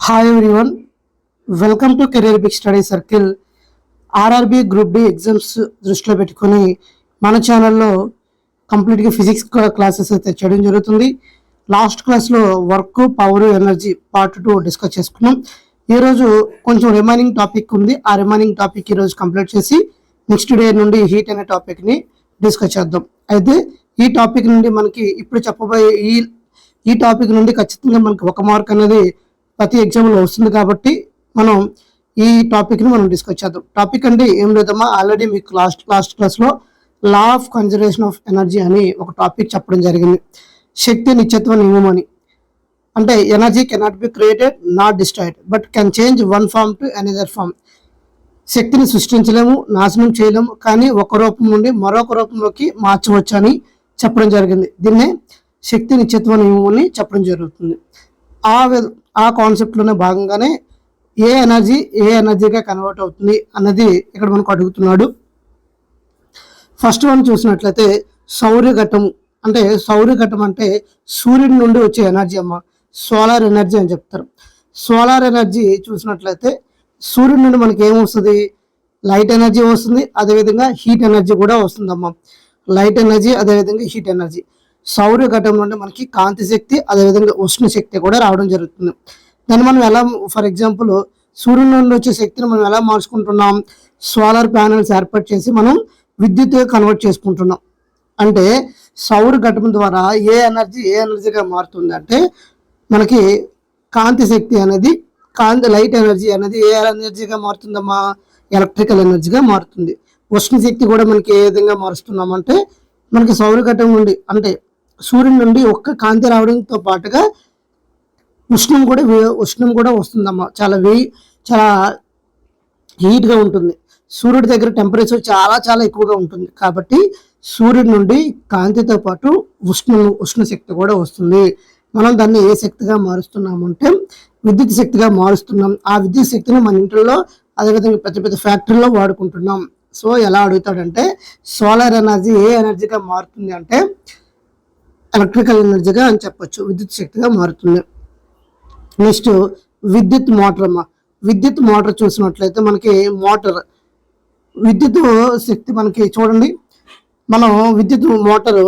Hi everyone, welcome to career big study circle. RRB group D exams దృష్టిలో పెట్టుకొని మన ఛానల్లో కంప్లీట్గా ఫిజిక్స్ క్లాసెస్ అయితే చేయడం జరుగుతుంది. లాస్ట్ క్లాస్లో work, power, energy part 2 discuss చేసుకున్నాం. ఈరోజు కొంచెం రిమైనింగ్ టాపిక్ ఉంది. ఆ రిమైనింగ్ టాపిక్ ఈరోజు కంప్లీట్ చేసి నెక్స్ట్ డే నుండి హీట్ అనే టాపిక్ని డిస్కస్ చేద్దాం. అయితే ఈ టాపిక్ నుండి మనకి ఇప్పుడు చెప్పబోయే ఈ టాపిక్ నుండి ఖచ్చితంగా మనకి 1 మార్క్ అనేది ప్రతి ఎగ్జామ్లో వస్తుంది. కాబట్టి మనం ఈ టాపిక్ని మనం డిస్కస్ చేద్దాం. టాపిక్ అంటే ఏం లేదమ్మా, ఆల్రెడీ మీకు లాస్ట్ క్లాస్లో law of conservation of energy అని ఒక టాపిక్ చెప్పడం జరిగింది. శక్తి నిత్యత్వ నియమం అని. అంటే energy cannot be created, not destroyed, but can change one form to another form. శక్తిని సృష్టించలేము, నాశనం చేయలేము, కానీ ఒక రూపం నుండి మరొక రూపంలోకి మార్చవచ్చు అని చెప్పడం జరిగింది. దీన్నే శక్తి నిత్యత్వ నియమం అని చెప్పడం జరుగుతుంది. ఆ కాన్సెప్ట్లోనే భాగంగానే ఏ ఎనర్జీగా కన్వర్ట్ అవుతుంది అన్నది ఇక్కడ మనకు అడుగుతున్నాడు. ఫస్ట్ వన్ చూసినట్లయితే సౌర్యఘటం. అంటే సౌర్యఘటం అంటే సూర్యుడి నుండి వచ్చే ఎనర్జీ అమ్మ, సోలార్ ఎనర్జీ అని చెప్తారు. సోలార్ ఎనర్జీ చూసినట్లయితే సూర్యుడి నుండి మనకి ఏమొస్తుంది? లైట్ ఎనర్జీ వస్తుంది, అదేవిధంగా హీట్ ఎనర్జీ కూడా వస్తుందమ్మా. లైట్ ఎనర్జీ, అదేవిధంగా హీట్ ఎనర్జీ. సౌర్యఘటం నుండి మనకి కాంతి శక్తి, అదేవిధంగా ఉష్ణ శక్తి కూడా రావడం జరుగుతుంది. దాన్ని మనం ఎలా, ఫర్ ఎగ్జాంపుల్ సూర్యుడి నుండి వచ్చే శక్తిని మనం ఎలా మార్చుకుంటున్నాం? సోలార్ ప్యానెల్స్ ఏర్పాటు చేసి మనం విద్యుత్తుగా కన్వర్ట్ చేసుకుంటున్నాం. అంటే సౌరఘటం ద్వారా ఏ ఎనర్జీగా మారుతుంది అంటే మనకి కాంతి శక్తి అనేది, లైట్ ఎనర్జీ అనేది ఏ ఎనర్జీగా మారుతుందమ్మా? ఎలక్ట్రికల్ ఎనర్జీగా మారుతుంది. ఉష్ణ శక్తి కూడా మనకి ఏ విధంగా మారుస్తున్నామంటే మనకి సౌరఘటం నుండి, అంటే సూర్యుడి నుండి ఒక్క కాంతి రావడంతో పాటుగా ఉష్ణం కూడా వస్తుందమ్మా. చాలా హీట్గా ఉంటుంది. సూర్యుడి దగ్గర టెంపరేచర్ చాలా ఎక్కువగా ఉంటుంది. కాబట్టి సూర్యుడి నుండి కాంతితో పాటు ఉష్ణ శక్తి కూడా వస్తుంది. మనం దాన్ని ఏ శక్తిగా మారుస్తున్నామంటే విద్యుత్ శక్తిగా మారుస్తున్నాం. ఆ విద్యుత్ శక్తిని మన ఇంట్లో, అదేవిధంగా పెద్ద ఫ్యాక్టరీలో వాడుకుంటున్నాం. సో ఎలా అడుగుతాడంటే సోలార్ ఎనర్జీ ఏ ఎనర్జీగా మారుతుంది అంటే ఎలక్ట్రికల్ ఎనర్జీగా అని చెప్పొచ్చు, విద్యుత్ శక్తిగా మారుతుంది. నెక్స్ట్ విద్యుత్ మోటార్ అమ్మ. విద్యుత్ మోటార్ చూసినట్లయితే మనకి విద్యుత్ శక్తి మనకి చూడండి, మనం విద్యుత్ మోటారు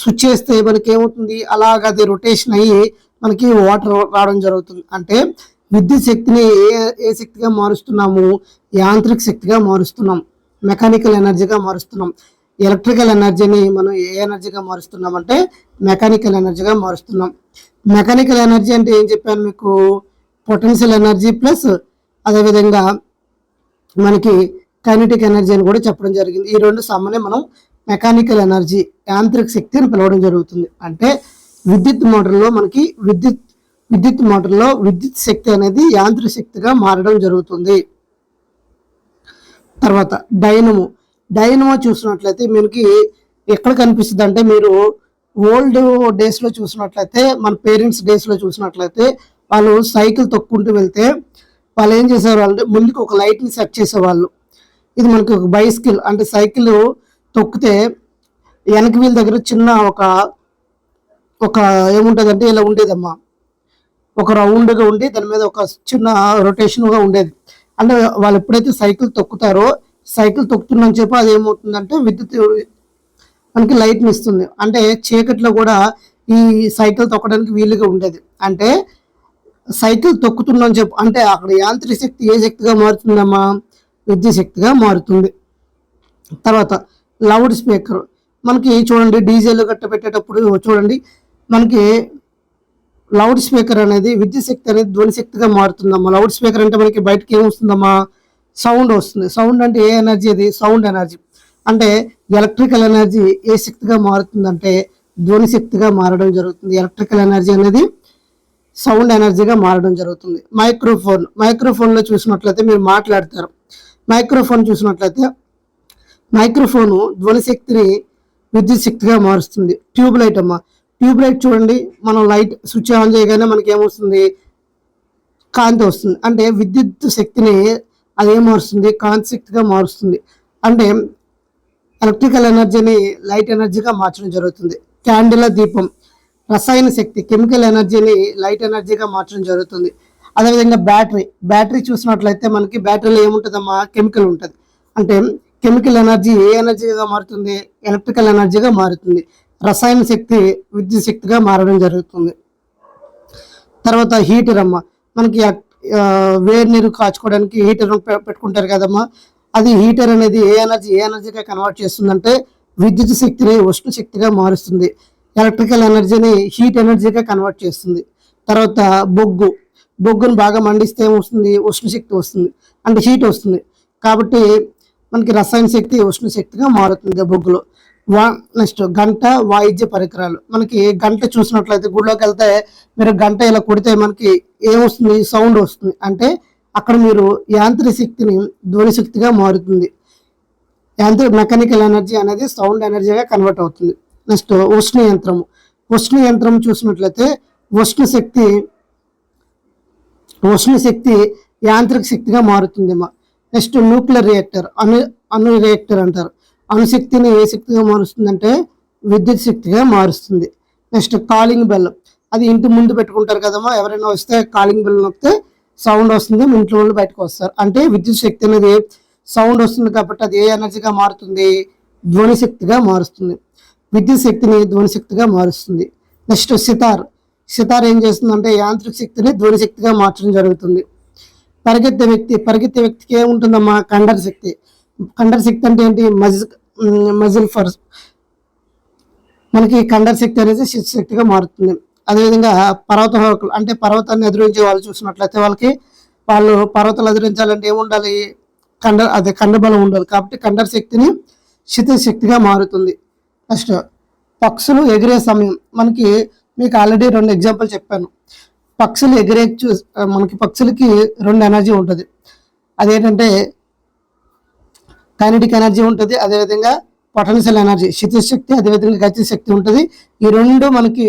స్విచ్ చేస్తే మనకి ఏమవుతుంది? అలాగ అది రొటేషన్ అయ్యి మనకి వాటర్ రావడం జరుగుతుంది. అంటే విద్యుత్ శక్తిని ఏ శక్తిగా మారుస్తున్నాము? యాంత్రిక శక్తిగా మారుస్తున్నాం, మెకానికల్ ఎనర్జీగా మారుస్తున్నాం. ఎలక్ట్రికల్ ఎనర్జీని మనం ఏ ఎనర్జీగా మారుస్తున్నాం అంటే మెకానికల్ ఎనర్జీగా మారుస్తున్నాం. మెకానికల్ ఎనర్జీ అంటే ఏం చెప్పాను మీకు? పొటెన్షియల్ ఎనర్జీ ప్లస్ అదేవిధంగా మనకి కైనెటిక్ ఎనర్జీ అని కూడా చెప్పడం జరిగింది. ఈ రెండు సమ్మనే మనం మెకానికల్ ఎనర్జీ, యాంత్రిక శక్తి అని పిలవడం జరుగుతుంది. అంటే విద్యుత్ మోటార్లో మనకి విద్యుత్ శక్తి అనేది యాంత్రిక శక్తిగా మారడం జరుగుతుంది. తర్వాత డైనమో చూసినట్లయితే మనకి ఎక్కడ కనిపిస్తుంది అంటే, మీరు ఓల్డ్ డేస్లో చూసినట్లయితే, మన పేరెంట్స్ డేస్లో చూసినట్లయితే వాళ్ళు సైకిల్ తొక్కుంటూ వెళ్తే వాళ్ళు ఏం చేసేవారు అంటే ముందుకు ఒక లైట్ని సెట్ చేసేవాళ్ళు. ఇది మనకి ఒక బైసికల్, అంటే సైకిల్ తొక్కితే వెనక వీల్ దగ్గర చిన్న ఒక ఏముంటుందంటే ఇలా ఉండేదమ్మా, ఒక రౌండ్గా ఉండి దాని మీద ఒక చిన్న రొటేషన్గా ఉండేది. అంటే వాళ్ళు ఎప్పుడైతే సైకిల్ తొక్కుతారో, సైకిల్ తొక్కుతుందని చెప్పి అది ఏమవుతుందంటే విద్యుత్ మనకి లైట్ని ఇస్తుంది. అంటే చీకట్లో కూడా ఈ సైకిల్ తొక్కడానికి వీలుగా ఉండేది. అంటే సైకిల్ తొక్కుతుందని చెప్పి అంటే అక్కడ యాంత్రిక శక్తి ఏ శక్తిగా మారుతుందమ్మా? విద్యుత్ శక్తిగా మారుతుంది. తర్వాత లౌడ్ స్పీకర్. మనకి చూడండి, డీజేలు గట్ట పెట్టేటప్పుడు చూడండి, మనకి లౌడ్ స్పీకర్ అనేది విద్యుత్ శక్తి అనేది ధ్వని శక్తిగా మారుతుందమ్మా. లౌడ్ స్పీకర్ అంటే మనకి బయటకి ఏమొస్తుందమ్మా? సౌండ్ వస్తుంది. సౌండ్ అంటే ఏ ఎనర్జీ? అది సౌండ్ ఎనర్జీ. అంటే ఎలక్ట్రికల్ ఎనర్జీ ఏ శక్తిగా మారుతుందంటే ధ్వని శక్తిగా మారడం జరుగుతుంది. ఎలక్ట్రికల్ ఎనర్జీ అనేది సౌండ్ ఎనర్జీగా మారడం జరుగుతుంది. మైక్రోఫోన్లో చూసినట్లయితే మీరు మాట్లాడతారు. మైక్రోఫోను ధ్వని శక్తిని విద్యుత్ శక్తిగా మారుస్తుంది. ట్యూబ్లైట్ అమ్మ. ట్యూబ్లైట్ చూడండి, మనం లైట్ స్విచ్ ఆన్ చేయగానే మనకి ఏమొస్తుంది? కాంతి వస్తుంది. అంటే విద్యుత్ శక్తిని అదేం మారుస్తుంది? కాంతి శక్తిగా మారుస్తుంది. అంటే ఎలక్ట్రికల్ ఎనర్జీని లైట్ ఎనర్జీగా మార్చడం జరుగుతుంది. క్యాండిల్ దీపం రసాయన శక్తి కెమికల్ ఎనర్జీని లైట్ ఎనర్జీగా మార్చడం జరుగుతుంది. అదేవిధంగా బ్యాటరీ చూసినట్లయితే మనకి బ్యాటరీలో ఏముంటుందమ్మా, కెమికల్ ఉంటుంది. అంటే కెమికల్ ఎనర్జీ ఏ ఎనర్జీగా మారుతుంది, ఎలక్ట్రికల్ ఎనర్జీగా మారుతుంది. రసాయన శక్తి విద్యుత్ శక్తిగా మారడం జరుగుతుంది. తర్వాత హీటర్ అమ్మ, మనకి వేడి నీరు కాచుకోవడానికి హీటర్ పెట్టుకుంటారు కదమ్మా. అది హీటర్ అనేది ఏ ఎనర్జీగా కన్వర్ట్ చేస్తుందంటే విద్యుత్ శక్తిని ఉష్ణ శక్తిగా మారుస్తుంది. ఎలక్ట్రికల్ ఎనర్జీని హీట్ ఎనర్జీగా కన్వర్ట్ చేస్తుంది. తర్వాత బొగ్గును బాగా మండిస్తే ఏమొస్తుంది, ఉష్ణశక్తి వస్తుంది, అంటే హీట్ వస్తుంది. కాబట్టి మనకి రసాయన శక్తి ఉష్ణ శక్తిగా మారుతుంది బొగ్గులో. నెక్స్ట్ గంట, వాయిద్య పరికరాలు. మనకి గంట చూసినట్లయితే గుడిలోకి వెళ్తే మీరు గంట ఇలా కొడితే మనకి ఏమొస్తుంది, సౌండ్ వస్తుంది. అంటే అక్కడ మీరు యాంత్రిక శక్తిని ధ్వని శక్తిగా మారుతుంది. మెకానికల్ ఎనర్జీ అనేది సౌండ్ ఎనర్జీగా కన్వర్ట్ అవుతుంది. నెక్స్ట్ ఉష్ణ యంత్రం చూసినట్లయితే ఉష్ణ శక్తి యాంత్రిక శక్తిగా మారుతుందేమో. నెక్స్ట్ న్యూక్లియర్ రియాక్టర్, అణు రియాక్టర్ అంటారు. అణుశక్తిని ఏ శక్తిగా మారుస్తుందంటే విద్యుత్ శక్తిగా మారుస్తుంది. నెక్స్ట్ కాలింగ్ బెల్, అది ఇంటి ముందు పెట్టుకుంటారు కదమ్మా. ఎవరైనా వస్తే కాలింగ్ బెల్ నొక్కితే సౌండ్ వస్తుంది, మీ ఇంట్లో వాళ్ళు బయటకు వస్తారు. అంటే విద్యుత్ శక్తి అనేది సౌండ్ వస్తుంది కాబట్టి అది ఏ ఎనర్జీగా మారుతుంది, ధ్వని శక్తిగా మారుస్తుంది. విద్యుత్ శక్తిని ధ్వని శక్తిగా మారుస్తుంది. నెక్స్ట్ సితార్ ఏం చేస్తుందంటే యాంత్రిక శక్తిని ధ్వని శక్తిగా మార్చడం జరుగుతుంది. పరిగెత్తే వ్యక్తికి ఏముంటుందమ్మా, కండర శక్తి అంటే ఏంటి, మజిల్ ఫోర్స్. మనకి కండర శక్తి అనేది శక్తిగా మారుతుంది. అదేవిధంగా పర్వతారోహకులు, అంటే పర్వతాన్ని ఎదురించే వాళ్ళు చూసినట్లయితే వాళ్ళు పర్వతాలు ఎదిరించాలంటే ఏముండాలి, కండబలం ఉండాలి. కాబట్టి కండర శక్తిని క్షితిజ శక్తిగా మారుతుంది. నెక్స్ట్ పక్షులు ఎగిరే సమయం, మీకు ఆల్రెడీ 2 ఎగ్జాంపుల్ చెప్పాను. పక్షులు మనకి పక్షులకి 2 ఎనర్జీ ఉంటుంది. అదేంటంటే కైనెటిక్ ఎనర్జీ ఉంటుంది, అదేవిధంగా పొటెన్షియల్ ఎనర్జీ క్షితిజ శక్తి, అదేవిధంగా గతి శక్తి ఉంటుంది. ఈ 2 మనకి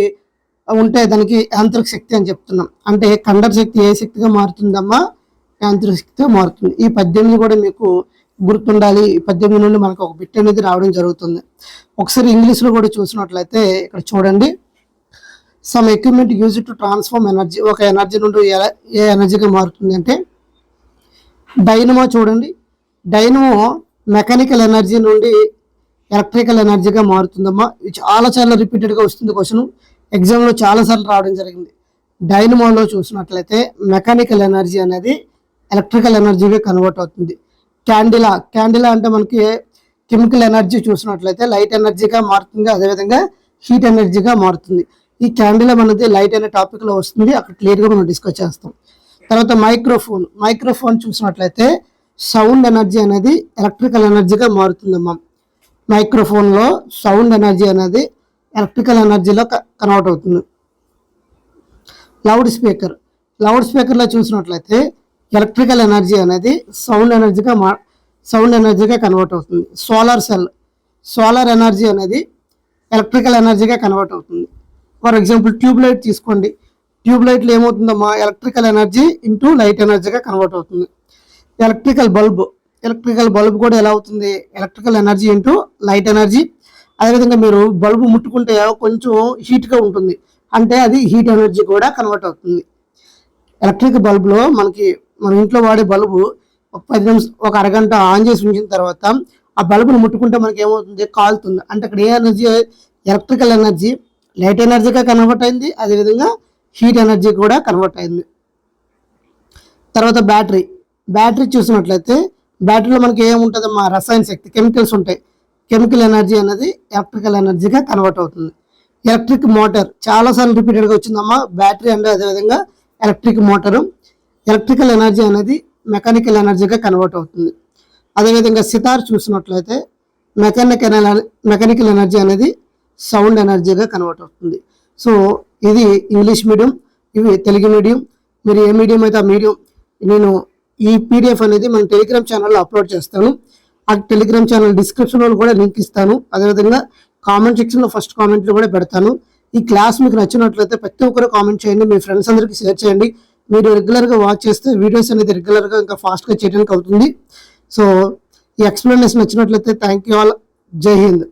ఉంటే దానికి యాంత్రిక శక్తి అని చెప్తున్నాం. అంటే కండర శక్తి ఏ శక్తిగా మారుతుందమ్మా, యాంత్రిక శక్తిగా మారుతుంది. ఈ 18 కూడా మీకు గుర్తుండాలి. ఈ 18 నుండి మనకు ఒక బిట్ అనేది రావడం జరుగుతుంది. ఒకసారి ఇంగ్లీష్లో కూడా చూసినట్లయితే ఇక్కడ చూడండి. Some equipment use to transform energy, ఒక ఎనర్జీ నుండి ఏ ఎనర్జీగా మారుతుంది అంటే డైనమో. చూడండి, డైనమో మెకానికల్ ఎనర్జీ నుండి ఎలక్ట్రికల్ ఎనర్జీగా మారుతుందమ్మా. చాలా రిపీటెడ్గా వస్తుంది క్వశ్చన్, ఎగ్జామ్లో చాలాసార్లు రావడం జరిగింది. డైనమోలో చూసినట్లయితే మెకానికల్ ఎనర్జీ అనేది ఎలక్ట్రికల్ ఎనర్జీగా కన్వర్ట్ అవుతుంది. క్యాండిలా అంటే మనకి కెమికల్ ఎనర్జీ చూసినట్లయితే లైట్ ఎనర్జీగా మారుతుంది, అదేవిధంగా హీట్ ఎనర్జీగా మారుతుంది. ఈ క్యాండిలా అనేది లైట్ అనే టాపిక్లో వస్తుంది, అక్కడ క్లియర్గా మనం డిస్కస్ చేస్తాం. తర్వాత మైక్రోఫోన్ చూసినట్లయితే సౌండ్ ఎనర్జీ అనేది ఎలక్ట్రికల్ ఎనర్జీగా మారుతుందమ్మా. మైక్రోఫోన్లో సౌండ్ ఎనర్జీ అనేది ఎలక్ట్రికల్ ఎనర్జీలో కన్వర్ట్ అవుతుంది. లౌడ్ స్పీకర్లో చూసినట్లయితే ఎలక్ట్రికల్ ఎనర్జీ అనేది సౌండ్ ఎనర్జీగా కన్వర్ట్ అవుతుంది. సోలార్ ఎనర్జీ అనేది ఎలక్ట్రికల్ ఎనర్జీగా కన్వర్ట్ అవుతుంది. ఫర్ ఎగ్జాంపుల్ ట్యూబ్లైట్ తీసుకోండి. ట్యూబ్లైట్లో ఏమవుతుందమ్మా, ఎలక్ట్రికల్ ఎనర్జీ ఇంటూ లైట్ ఎనర్జీగా కన్వర్ట్ అవుతుంది. ఎలక్ట్రికల్ బల్బ్ కూడా ఎలా అవుతుంది, electrical energy into light energy. అదేవిధంగా మీరు బల్బు ముట్టుకుంటే కొంచెం హీట్గా ఉంటుంది, అంటే అది హీట్ ఎనర్జీ కూడా కన్వర్ట్ అవుతుంది. ఎలక్ట్రిక్ బల్బులో మన ఇంట్లో వాడే బల్బు ఒక 10 నిమిషాలు, ఒక అరగంట ఆన్ చేసి ఉంచిన తర్వాత ఆ బల్బును ముట్టుకుంటే మనకి ఏమవుతుంది, కాలుతుంది. అంటే అక్కడ ఏ ఎనర్జీ, ఎలక్ట్రికల్ ఎనర్జీ లైట్ ఎనర్జీగా కన్వర్ట్ అయింది, అదేవిధంగా హీట్ ఎనర్జీ కూడా కన్వర్ట్ అయింది. తర్వాత బ్యాటరీ చూసినట్లయితే బ్యాటరీలో మనకి ఏముంటుంది, మా రసాయన శక్తి కెమికల్స్ ఉంటాయి. కెమికల్ ఎనర్జీ అనేది ఎలక్ట్రికల్ ఎనర్జీగా కన్వర్ట్ అవుతుంది. ఎలక్ట్రిక్ మోటార్ చాలాసార్లు రిపీటెడ్గా వచ్చిందమ్మా. బ్యాటరీ అంటే అదేవిధంగా ఎలక్ట్రిక్ మోటారు, ఎలక్ట్రికల్ ఎనర్జీ అనేది మెకానికల్ ఎనర్జీగా కన్వర్ట్ అవుతుంది. అదేవిధంగా సితార్ చూసినట్లయితే మెకానికల్ ఎనర్జీ అనేది సౌండ్ ఎనర్జీగా కన్వర్ట్ అవుతుంది. సో ఇది ఇంగ్లీష్ మీడియం, ఇవి తెలుగు మీడియం. మీరు ఏ మీడియం అయితే ఆ మీడియం. నేను ఈ పీడిఎఫ్ అనేది మన టెలిగ్రామ్ ఛానల్లో అప్లోడ్ చేస్తాను. ఆ టెలిగ్రామ్ ఛానల్ డిస్క్రిప్షన్లో కూడా లింక్ ఇస్తాను, అదేవిధంగా కామెంట్ సెక్షన్లో ఫస్ట్ కామెంట్లు కూడా పెడతాను. ఈ క్లాస్ మీకు నచ్చినట్లయితే ప్రతి ఒక్కరు కామెంట్ చేయండి, మీ ఫ్రెండ్స్ అందరికీ షేర్ చేయండి. మీరు రెగ్యులర్గా వాచ్ చేస్తే వీడియోస్ అనేది రెగ్యులర్గా ఇంకా ఫాస్ట్గా చేయడానికి అవుతుంది. సో ఈ ఎక్స్ప్లెనేషన్ నచ్చినట్లయితే థ్యాంక్ యూ ఆల్. జై హింద్.